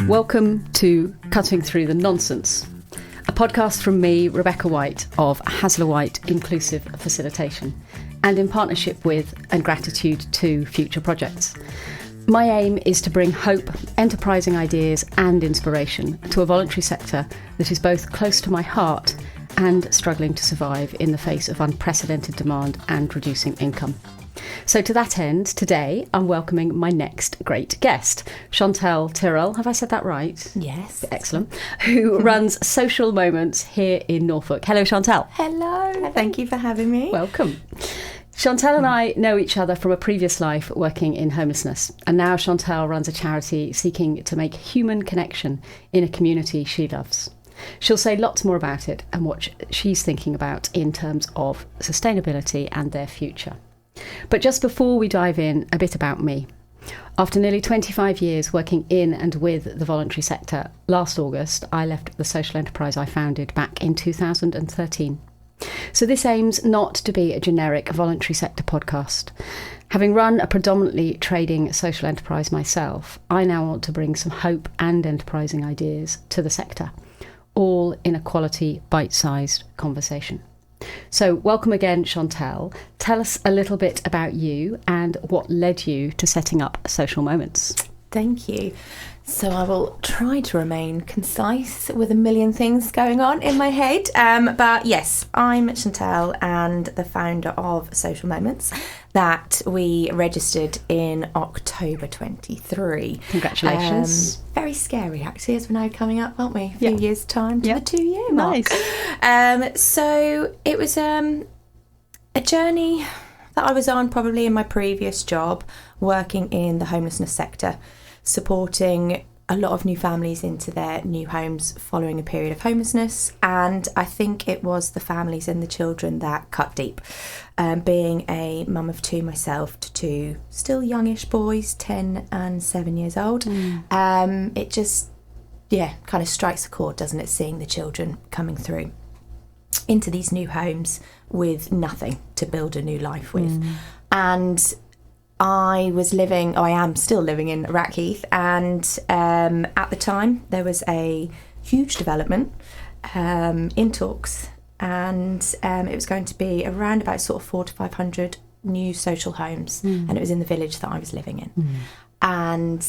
Welcome to Cutting Through the Nonsense, a podcast from me, Rebecca White, of Hasler White Inclusive Facilitation, and in partnership with and gratitude to Future Projects. My aim is to bring hope, enterprising ideas and inspiration to a voluntary sector that is both close to my heart and struggling to survive in the face of unprecedented demand and reducing income. So to that end, today I'm welcoming my next great guest, Chantelle Tyrrell. Have I said that right? Yes. Excellent. Who runs Social Moments here in Norfolk. Hello, Chantelle. Hello. Thank you for having me. Welcome. Chantelle and I know each other from a previous life working in homelessness, and now Chantelle runs a charity seeking to make human connection in a community she loves. She'll say lots more about it and what she's thinking about in terms of sustainability and their future. But just before we dive in, a bit about me. After nearly 25 years working in and with the voluntary sector, last August I left the social enterprise I founded back in 2013. So this aims not to be a generic voluntary sector podcast. Having run a predominantly trading social enterprise myself, I now want to bring some hope and enterprising ideas to the sector, all in a quality, bite-sized conversation. So welcome again, Chantelle. Tell us a little bit about you and what led you to setting up Social Moments. Thank you. So I will try to remain concise with a million things going on in my head. But yes, I'm Chantelle and the founder of Social Moments that we registered in October 23. Congratulations. Very scary actually, as we're now coming up, aren't we? A few years' time to the 2-year mark. Nice. So it was a journey that I was on probably in my previous job, working in the homelessness sector, supporting a lot of new families into their new homes following a period of homelessness. And I think it was the families and the children that cut deep. Being a mum of two myself to two still youngish boys, 10 and 7 years old, it just, kind of strikes a chord, doesn't it, seeing the children coming through into these new homes with nothing to build a new life with. And I am still living in Rackheath, and at the time there was a huge development in talks, and it was going to be around about sort of 400 to 500 new social homes, and it was in the village that I was living in. And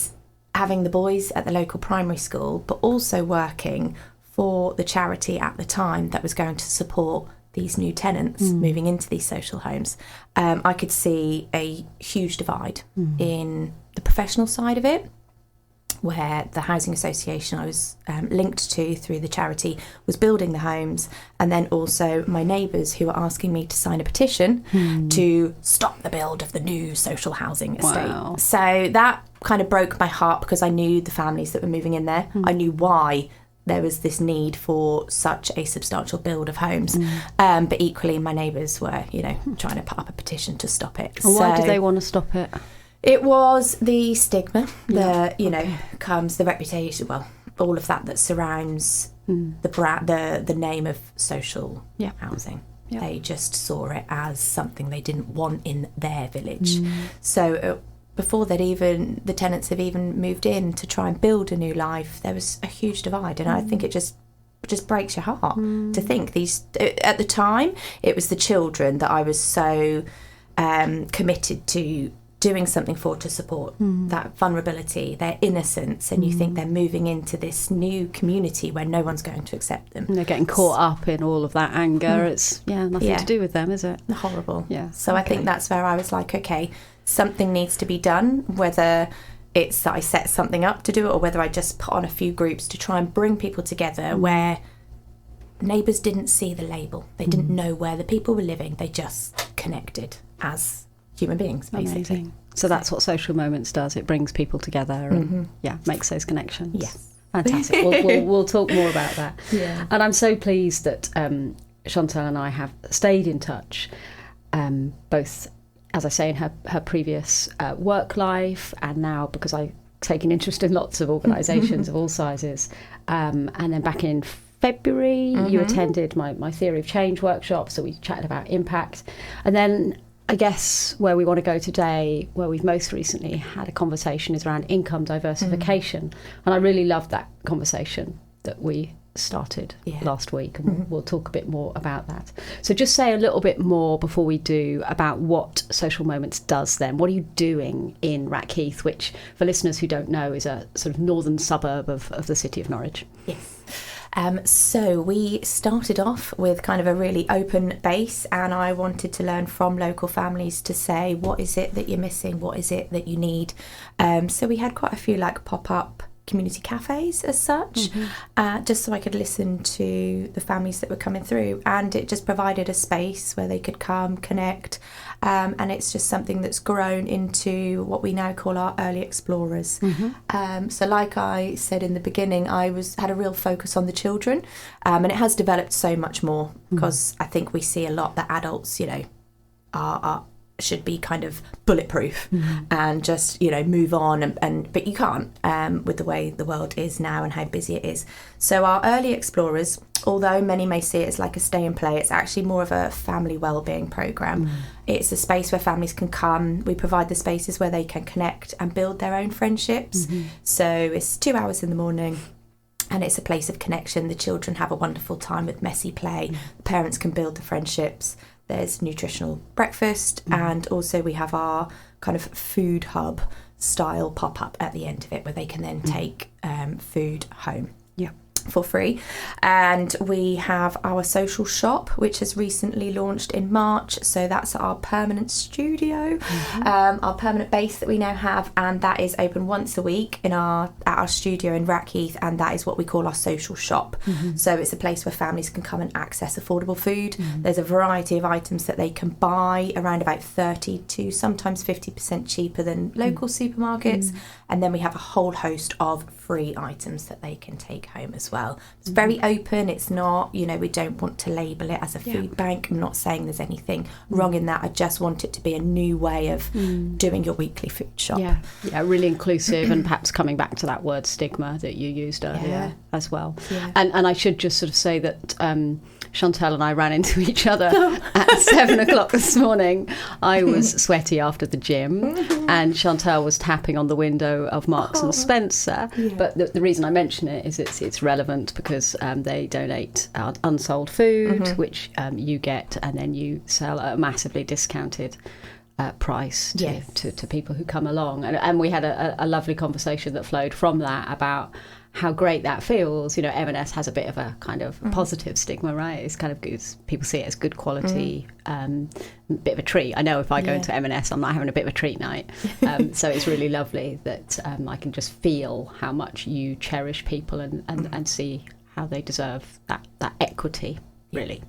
having the boys at the local primary school, but also working for the charity at the time that was going to support these new tenants moving into these social homes, I could see a huge divide in the professional side of it, where the housing association I was linked to through the charity was building the homes, and then also my neighbours who were asking me to sign a petition to stop the build of the new social housing estate. Wow. So that kind of broke my heart, because I knew the families that were moving in there. I knew why there was this need for such a substantial build of homes. But equally, my neighbours were, trying to put up a petition to stop it. Why did they want to stop it? It was the stigma, comes the reputation, all of that surrounds the name of social housing. Yeah. They just saw it as something they didn't want in their village. So before the tenants have even moved in to try and build a new life, there was a huge divide, and I think it just breaks your heart to think at the time it was the children that I was so committed to doing something for, to support that vulnerability, their innocence, and you think they're moving into this new community where no one's going to accept them. And they're getting caught up in all of that anger. It's nothing to do with them, is it? Horrible. Yeah. So I think that's where I was like, okay, something needs to be done, whether it's that I set something up to do it or whether I just put on a few groups to try and bring people together where neighbours didn't see the label. They didn't know where the people were living. They just connected as human beings, basically. Amazing. So that's what Social Moments does. It brings people together and makes those connections. Yes. Fantastic. We'll talk more about that. Yeah. And I'm so pleased that Chantelle and I have stayed in touch, both, as I say, in her previous work life, and now because I take an interest in lots of organisations of all sizes. And then back in February, you attended my Theory of Change workshop, so we chatted about impact. And then I guess where we want to go today, where we've most recently had a conversation, is around income diversification. And I really loved that conversation that we started last week, and we'll talk a bit more about that. So just say a little bit more before we do about what Social Moments does then. What are you doing in Rackheath, which, for listeners who don't know, is a sort of northern suburb of the city of Norwich? Yes. So we started off with kind of a really open base, and I wanted to learn from local families to say, what is it that you're missing? What is it that you need? So we had quite a few like pop-up community cafes as such, just so I could listen to the families that were coming through, and it just provided a space where they could come, connect, and it's just something that's grown into what we now call our early explorers. So like I said in the beginning, I had a real focus on the children, and it has developed so much more, because I think we see a lot that adults, you know, are should be kind of bulletproof and just, you know, move on, and but you can't, with the way the world is now and how busy it is. So our early explorers, although many may see it as like a stay and play, it's actually more of a family wellbeing program. It's a space where families can come. We provide the spaces where they can connect and build their own friendships. So it's 2 hours in the morning, and it's a place of connection. The children have a wonderful time with messy play. The parents can build the friendships. There's nutritional breakfast, and also we have our kind of food hub style pop-up at the end of it, where they can then take food home for free. And we have our social shop, which has recently launched in March. So that's our permanent studio, our permanent base that we now have, and that is open once a week at our studio in Rackheath, and that is what we call our social shop. So it's a place where families can come and access affordable food. There's a variety of items that they can buy, around about 30 to sometimes 50% cheaper than local supermarkets, and then we have a whole host of free items that they can take home as well. It's very open. It's not, you know, we don't want to label it as a food bank. I'm not saying there's anything wrong in that. I just want it to be a new way of doing your weekly food shop. Yeah, really inclusive, and perhaps coming back to that word stigma that you used earlier as well. And I should just sort of say that Chantelle and I ran into each other at 7 o'clock this morning. I was sweaty after the gym, and Chantelle was tapping on the window of Marks and Spencer. But the reason I mention it is it's relevant because they donate unsold food, which you get, and then you sell at a massively discounted price to people who come along. And we had a lovely conversation that flowed from that about how great that feels. You know, M&S has a bit of a kind of positive stigma, right? It's kind of good. People see it as good quality, bit of a treat. I know if I go into M&S, I'm not having a bit of a treat night. So it's really lovely that I can just feel how much you cherish people and see how they deserve that equity, really.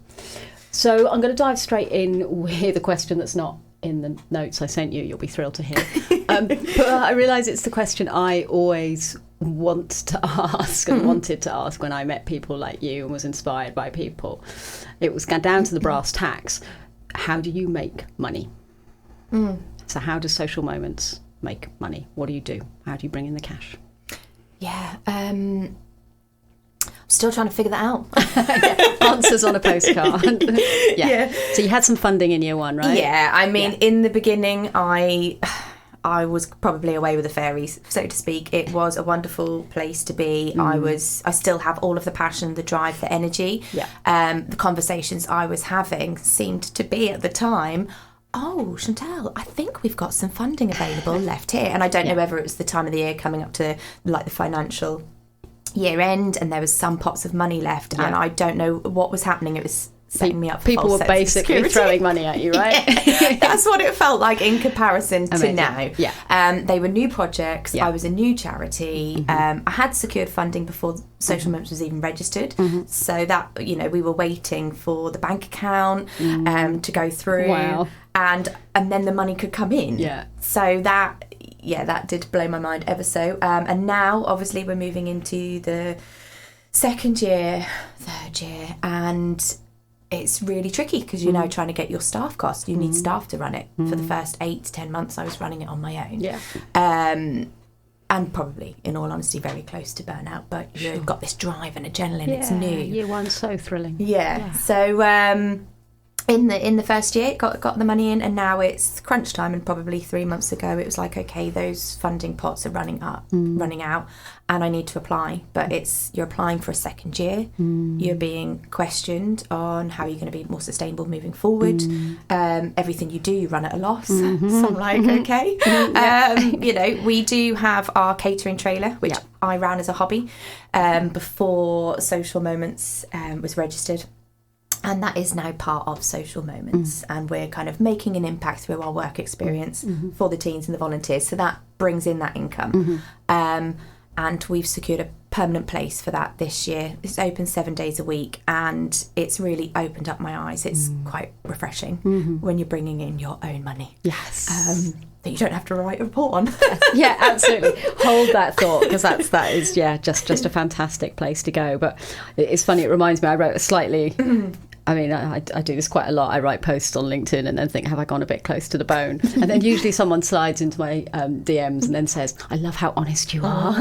So I'm going to dive straight in with a question that's not in the notes I sent you. You'll be thrilled to hear. But I realise it's the question I always want to ask and wanted to ask when I met people like you and was inspired by people. It was down to the brass tacks. How do you make money? So how does Social Moments make money? What do you do? How do you bring in the cash? I'm still trying to figure that out. Answers on a postcard. So you had some funding in year one, right? I mean, in the beginning I was probably away with the fairies, so to speak. It was a wonderful place to be. I still have all of the passion, the drive, the energy. The conversations I was having seemed to be at the time, oh, Chantelle, I think we've got some funding available left here. And I don't know whether it was the time of the year coming up to like the financial year end, and there was some pots of money left, and I don't know what was happening. It was setting me up for people were basically throwing money at you, right? That's what it felt like in comparison to now. They were new projects. I was a new charity. I had secured funding before Social Moments was even registered, so that, you know, we were waiting for the bank account to go through, and then the money could come in. So that did blow my mind ever so. And now obviously we're moving into the second year, third year, and it's really tricky because you're now trying to get your staff costs. You need staff to run it. For the first 8 to 10 months I was running it on my own. And probably, in all honesty, very close to burnout, but you've got this drive and adrenaline. It's new. Year one's so thrilling. So in the first year, got the money in, and now it's crunch time. And probably 3 months ago, it was like, okay, those funding pots are running out, and I need to apply. But you're applying for a second year. You're being questioned on how you're going to be more sustainable moving forward. Everything you do, you run at a loss. So I'm like, okay. You know, we do have our catering trailer, which I ran as a hobby before Social Moments was registered. And that is now part of Social Moments, and we're kind of making an impact through our work experience for the teens and the volunteers. So that brings in that income. And we've secured a permanent place for that this year. It's open 7 days a week, and it's really opened up my eyes. It's quite refreshing when you're bringing in your own money. Yes. That you don't have to write a report on. Yeah, absolutely. Hold that thought, because that is just a fantastic place to go. But it's funny, it reminds me, I wrote a slightly... I mean, I do this quite a lot. I write posts on LinkedIn and then think, have I gone a bit close to the bone? And then usually someone slides into my DMs and then says, I love how honest you are.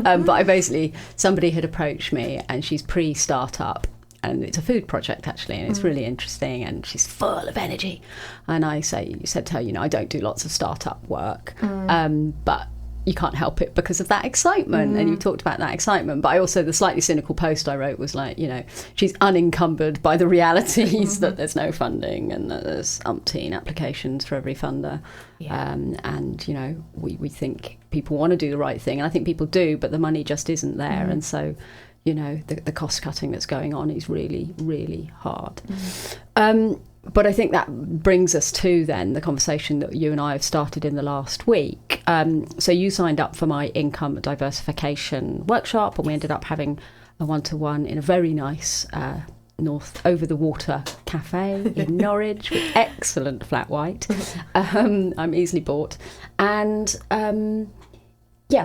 But somebody had approached me, and she's pre-startup, and it's a food project actually, and it's really interesting, and she's full of energy. And I said to her, you know, I don't do lots of startup work, but you can't help it because of that excitement. And you talked about that excitement. But I also, the slightly cynical post I wrote was like, you know, she's unencumbered by the realities that there's no funding, and that there's umpteen applications for every funder. And, you know, we think people want to do the right thing, and I think people do, but the money just isn't there. And so, you know, the cost cutting that's going on is really, really hard. But I think that brings us to then the conversation that you and I have started in the last week. So you signed up for my income diversification workshop, and we ended up having a one-to-one in a very nice North over the water cafe in Norwich with excellent flat white. I'm easily bought. And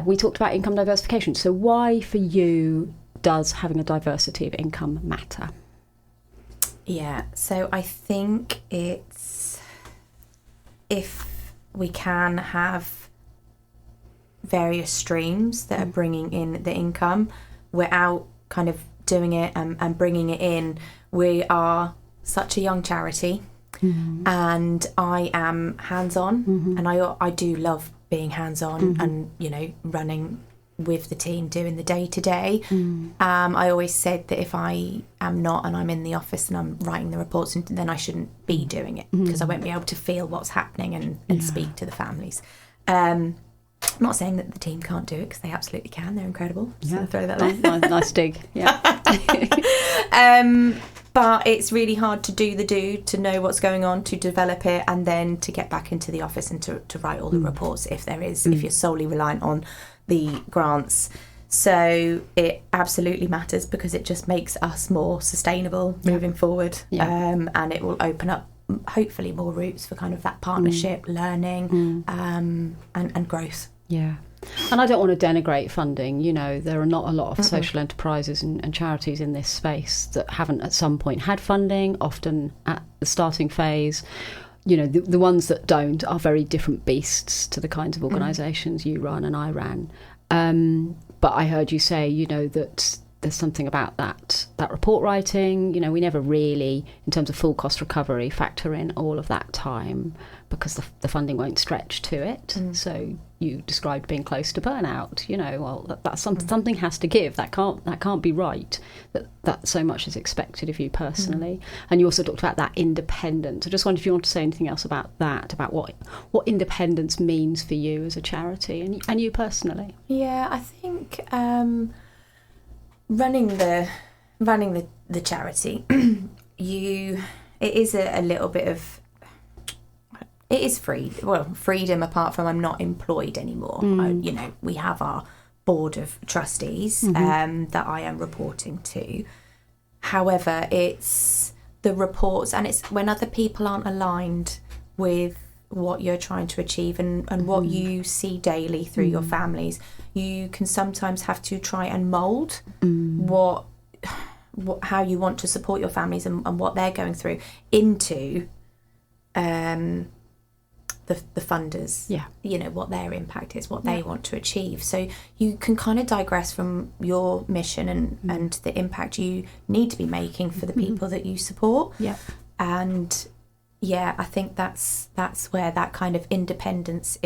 we talked about income diversification. So why for you does having a diversity of income matter? Yeah, so I think it's, if we can have various streams that are bringing in the income without kind of doing it and bringing it in, we are such a young charity, and I am hands-on, and I do love being hands-on and, you know, running with the team, doing the day-to-day. I always said that if I am not, and I'm in the office and I'm writing the reports, then I shouldn't be doing it, because I won't be able to feel what's happening and speak to the families. I'm not saying that the team can't do it, because they absolutely can. They're incredible. So I'll throw that there. Nice dig. Yeah. But it's really hard to to know what's going on, to develop it, and then to get back into the office and to write all the reports if you're solely reliant on the grants. So it absolutely matters, because it just makes us more sustainable moving forward, and it will open up hopefully more routes for kind of that partnership, learning, and growth. Yeah. And I don't want to denigrate funding. You know, there are not a lot of social enterprises and charities in this space that haven't at some point had funding, often at the starting phase. You know, the ones that don't are very different beasts to the kinds of organisations you run and I ran. But I heard you say, you know, that there's something about that report writing. You know, we never really, in terms of full cost recovery, factor in all of that time, because the funding won't stretch to it. So you described being close to burnout. You know, well, that's something has to give. That can't be right. That so much is expected of you personally. And you also talked about that independence. I just wondered if you want to say anything else about that, about what independence means for you as a charity and you personally. Yeah, I think running the charity, it is a little bit of, it is freedom apart from I'm not employed anymore. You know, we have our board of trustees that I am reporting to. However, it's the reports, and it's when other people aren't aligned with what you're trying to achieve and what you see daily through your families, you can sometimes have to try and mould how you want to support your families and what they're going through into the funders, you know, what their impact is, what they want to achieve. So you can kind of digress from your mission and the impact you need to be making for the people that you support. And yeah, I think that's where that kind of independence